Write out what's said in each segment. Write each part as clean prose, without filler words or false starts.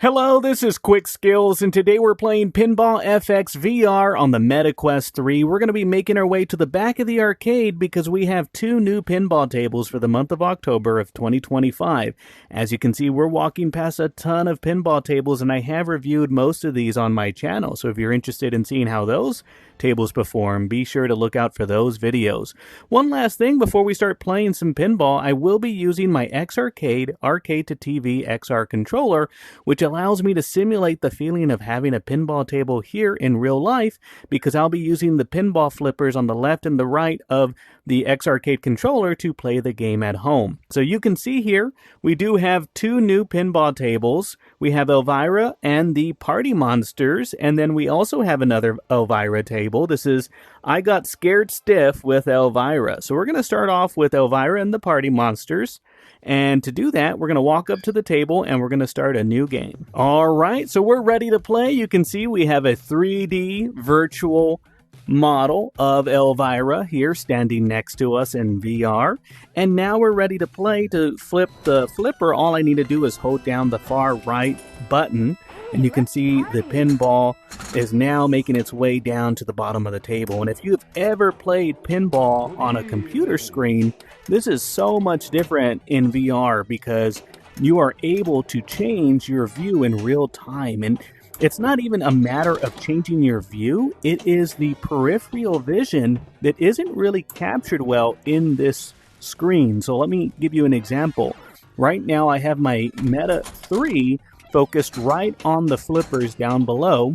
Hello, this is Quick Skills, and today we're playing Pinball FX VR on the MetaQuest 3. We're going to be making our way to the back of the arcade because we have two new pinball tables for the month of October of 2025. As you can see, we're walking past a ton of pinball tables, and I have reviewed most of these on my channel. So if you're interested in seeing how those tables perform, be sure to look out for those videos. One last thing before we start playing some pinball, I will be using my X-Arcade Arcade to TV XR controller, which allows me to simulate the feeling of having a pinball table here in real life, because I'll be using the pinball flippers on the left and the right of the X-Arcade controller to play the game at home. So you can see here, we do have two new pinball tables. We have Elvira and the Party Monsters, and then we also have another Elvira table. This is I Got Scared Stiff with Elvira. So we're going to start off with Elvira and the Party Monsters. And to do that, we're going to walk up to the table and we're going to start a new game. All right, so we're ready to play. You can see we have a 3D virtual model of Elvira here standing next to us in VR. And now we're ready to play. To flip the flipper, all I need to do is hold down the far right button. And you can see the pinball is now making its way down to the bottom of the table. And if you've ever played pinball on a computer screen, this is so much different in VR because you are able to change your view in real time. And it's not even a matter of changing your view. It is the peripheral vision that isn't really captured well in this screen. So let me give you an example. Right now I have my Meta 3 focused right on the flippers down below,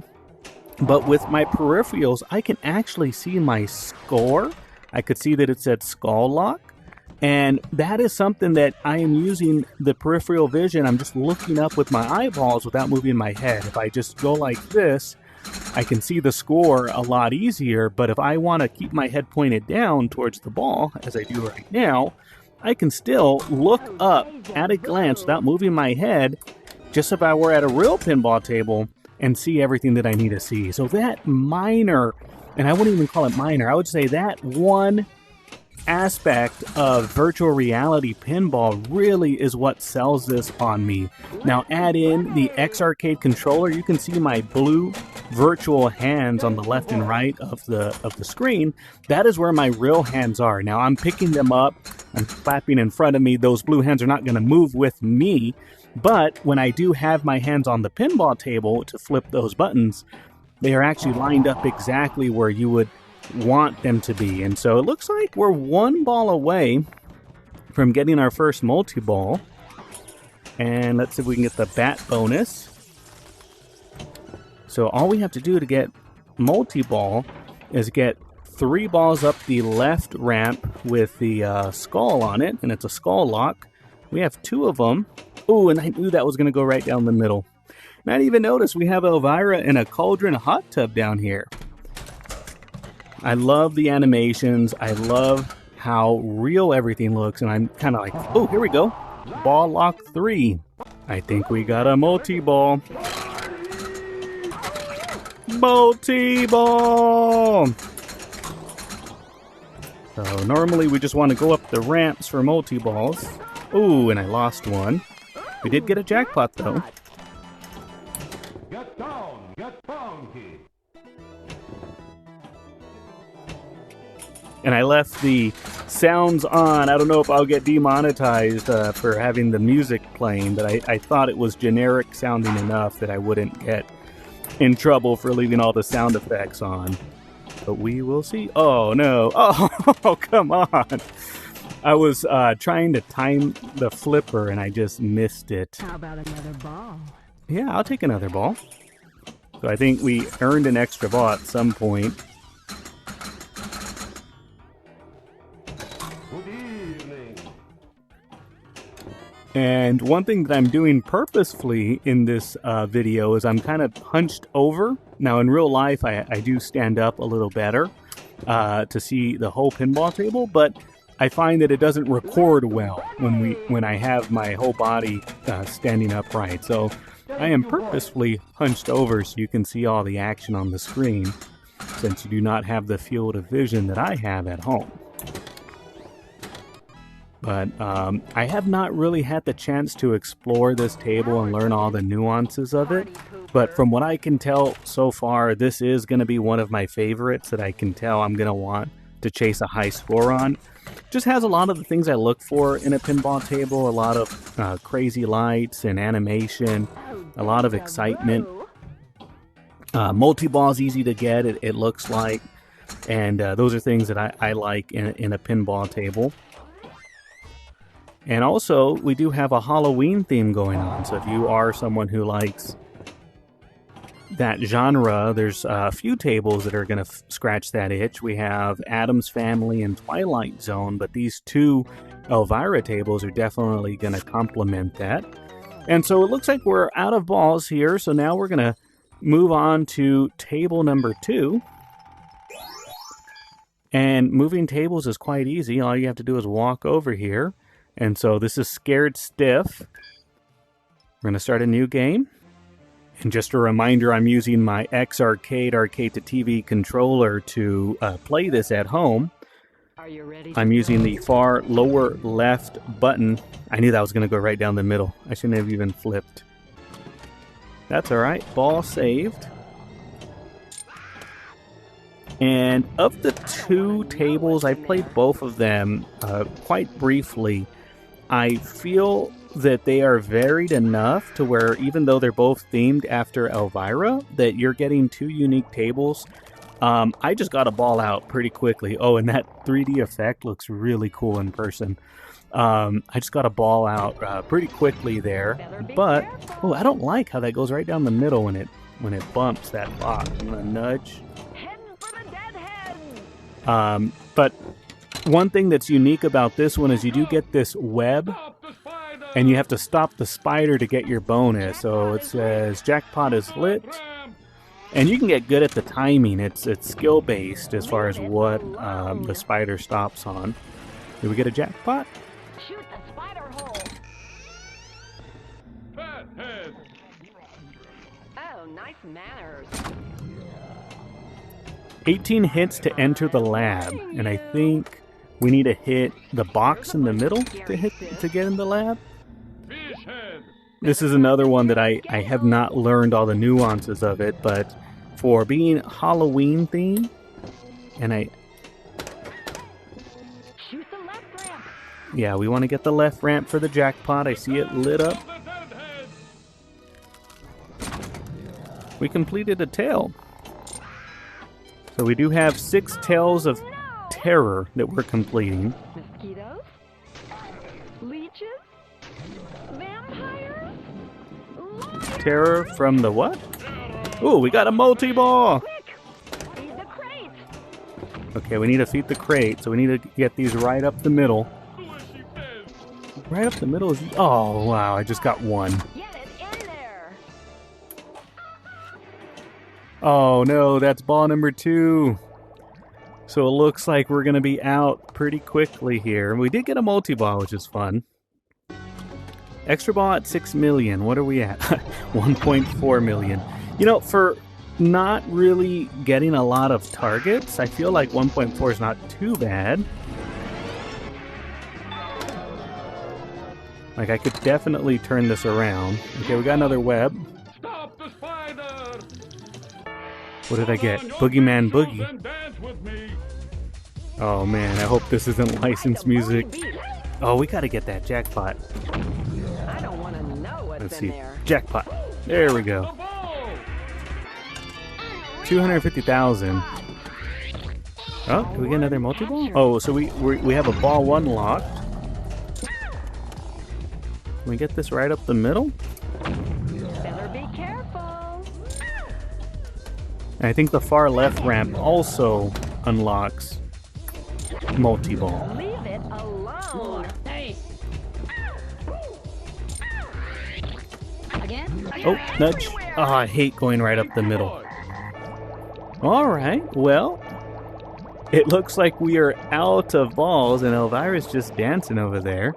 but with my peripherals I can actually see my score. I could see that it said skull lock, and that is something that I am using the peripheral vision. I'm just looking up with my eyeballs without moving my head. If I just go like this, I can see the score a lot easier, but if I want to keep my head pointed down towards the ball, as I do right now, I can still look up at a glance without moving my head, just if I were at a real pinball table, and see everything that I need to see. So that minor, and I wouldn't even call it minor, I would say that one aspect of virtual reality pinball really is what sells this on me. Now add in the X-Arcade controller, you can see my blue virtual hands on the left and right of the screen. That is where my real hands are. Now I'm picking them up, I'm clapping in front of me. Those blue hands are not going to move with me. But when I do have my hands on the pinball table to flip those buttons, they are actually lined up exactly where you would want them to be. And so it looks like we're one ball away from getting our first multi-ball. And let's see if we can get the bat bonus. So all we have to do to get multi-ball is get 3 balls up the left ramp with the skull on it, and it's a skull lock. We have 2 of them. Oh, and I knew that was going to go right down the middle. Not even notice we have Elvira in a cauldron hot tub down here. I love the animations. I love how real everything looks. And I'm kind of like, oh, here we go. Ball lock 3. I think we got a multi-ball. Multi-ball! So normally we just want to go up the ramps for multi-balls. Ooh, and I lost one. We did get a jackpot, though. Get down, get funky. And I left the sounds on. I don't know if I'll get demonetized for having the music playing, but I thought it was generic sounding enough that I wouldn't get in trouble for leaving all the sound effects on. But we will see. Oh, no. Oh, come on. I was trying to time the flipper and I just missed it. How about another ball? Yeah, I'll take another ball. So I think we earned an extra ball at some point. Good evening. And one thing that I'm doing purposefully in this video is I'm kind of hunched over. Now in real life I do stand up a little better to see the whole pinball table, but I find that it doesn't record well when I have my whole body standing upright. So I am purposefully hunched over so you can see all the action on the screen, since you do not have the field of vision that I have at home. But I have not really had the chance to explore this table and learn all the nuances of it. But from what I can tell so far, this is going to be one of my favorites that I can tell I'm going to want to chase a high score on. Just has a lot of the things I look for in a pinball table, a lot of crazy lights and animation, a lot of excitement. Multi-ball is easy to get, it looks like, and those are things that I like in a pinball table. And also, we do have a Halloween theme going on, so if you are someone who likes that genre, there's a few tables that are going to scratch that itch. We have Addams Family and Twilight Zone, but these two Elvira tables are definitely going to complement that. And so it looks like we're out of balls here, so now we're going to move on to table number 2. And moving tables is quite easy. All you have to do is walk over here. And so this is Scared Stiff. We're going to start a new game. And just a reminder, I'm using my X Arcade to TV controller to play this at home. Are you ready? I'm using the far lower left button. I knew that was going to go right down the middle. I shouldn't have even flipped. That's alright. Ball saved. And of the 2 tables, I played both of them quite briefly. I feel that they are varied enough to where even though they're both themed after Elvira, that you're getting 2 unique tables. I just got a ball out pretty quickly. Oh, and that 3D effect looks really cool in person. I just got a ball out pretty quickly there. But, oh, I don't like how that goes right down the middle when it bumps that box. I'm going to nudge. But one thing that's unique about this one is you do get this web, and you have to stop the spider to get your bonus. So it says jackpot is lit, and you can get good at the timing. It's skill based as far as what the spider stops on. Did we get a jackpot? Shoot the spider hole. Oh, nice manners. 18 hits to enter the lab, and I think we need to hit the box in the middle to get in the lab. This is another one that I have not learned all the nuances of it, but for being Halloween themed, and Shoot the left ramp. yeah, we want to get the left ramp for the jackpot. I see it lit up. We completed a tail. So we do have 6 tails of terror that we're completing. Mosquitoes? Leeches? Vampires? Terror from the what? Ooh, we got a multi-ball! Quick! Feed the crate! Okay, we need to feed the crate, so we need to get these right up the middle. Right up the middle is... Oh, wow, I just got 1. Get it in there! Oh no, that's ball number 2. So it looks like we're going to be out pretty quickly here. We did get a multi-ball, which is fun. Extra ball at 6 million. What are we at? 1.4 million. You know, for not really getting a lot of targets, I feel like 1.4 is not too bad. Like, I could definitely turn this around. Okay, we got another web. Stop the spider! What did I get? Boogeyman Boogie. Oh man, I hope this isn't licensed music. Oh, we gotta get that jackpot. I don't want to know what's Let's in see. there. Jackpot. There we go. 250,000. Oh, do we get another multi-ball? Oh, so we have a ball 1 locked. Can we get this right up the middle? Better be careful. And I think the far left ramp also unlocks multi-ball. Leave it alone. Again? Oh, nudge. Oh, I hate going right up the middle. Alright, well, it looks like we are out of balls and Elvira's just dancing over there.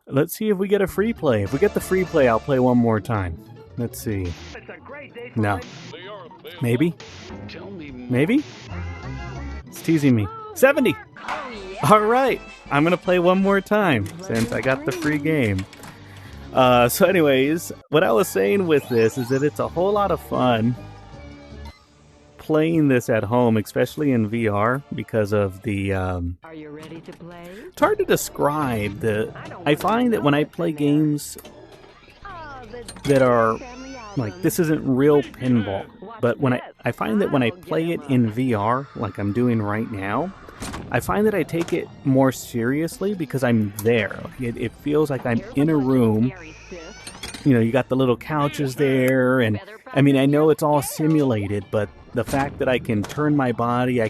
Let's see if we get a free play. If we get the free play, I'll play one more time. Let's see. No. Maybe? Maybe? It's teasing me. 70. All right, I'm gonna play one more time since I got the free game. So anyways, what I was saying with this is that it's a whole lot of fun playing this at home, especially in VR, because of the Are you ready to play? it's hard to describe. I find that when I play games that are like, this isn't real pinball, but when I find that when I play it in VR, like I'm doing right now, I find that I take it more seriously because I'm there. It feels like I'm in a room. You know, you got the little couches there, and I mean, I know it's all simulated, but the fact that I can turn my body,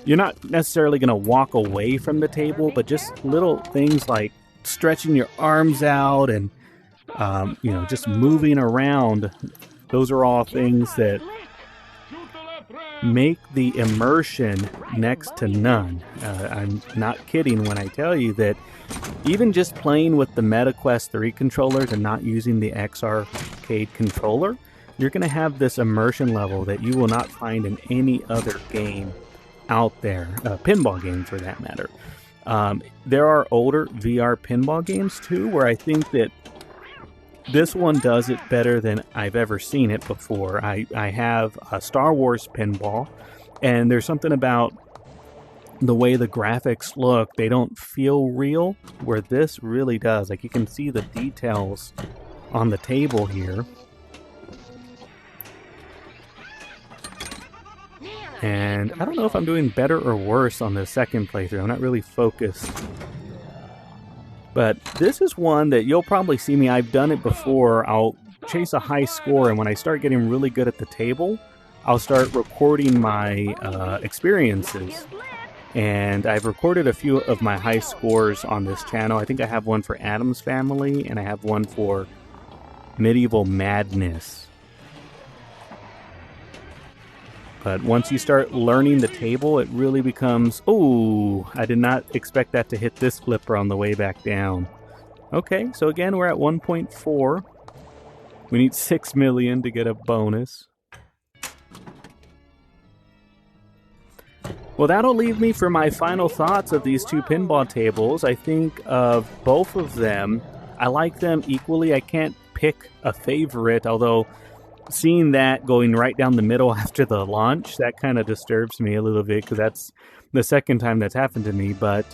you're not necessarily going to walk away from the table, but just little things like stretching your arms out and, you know, just moving around. Those are all things that make the immersion next to none. I'm not kidding when I tell you that even just playing with the MetaQuest 3 controllers and not using the X-Arcade controller, you're going to have this immersion level that you will not find in any other game out there, pinball game for that matter. There are older VR pinball games too, where I think that this one does it better than I've ever seen it before. I have a Star Wars pinball, and there's something about the way the graphics look. They don't feel real, where this really does. Like, you can see the details on the table here. And I don't know if I'm doing better or worse on the second playthrough. I'm not really focused. But this is one that you'll probably see me. I've done it before. I'll chase a high score, and when I start getting really good at the table, I'll start recording my experiences. And I've recorded a few of my high scores on this channel. I think I have one for Addams Family, and I have one for Medieval Madness. But once you start learning the table, it really becomes, oh, I did not expect that to hit this flipper on the way back down. Okay, so again, we're at 1.4. We need 6 million to get a bonus. Well, that'll leave me for my final thoughts of these two pinball tables. I think of both of them. I like them equally. I can't pick a favorite, although seeing that going right down the middle after the launch, that kind of disturbs me a little bit, because that's the second time that's happened to me. But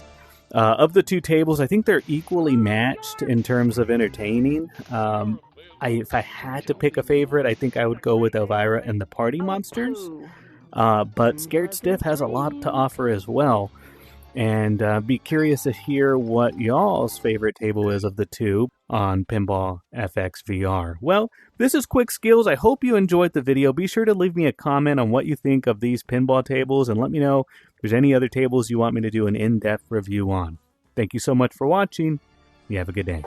of the two tables, I think they're equally matched in terms of entertaining. If I had to pick a favorite, I think I would go with Elvira and the Party Monsters. But Scared Stiff has a lot to offer as well. And be curious to hear what y'all's favorite table is of the two on Pinball FX VR. Well, this is Quick Skills. I hope you enjoyed the video. Be sure to leave me a comment on what you think of these pinball tables, and let me know if there's any other tables you want me to do an in-depth review on. Thank you so much for watching. You have a good day.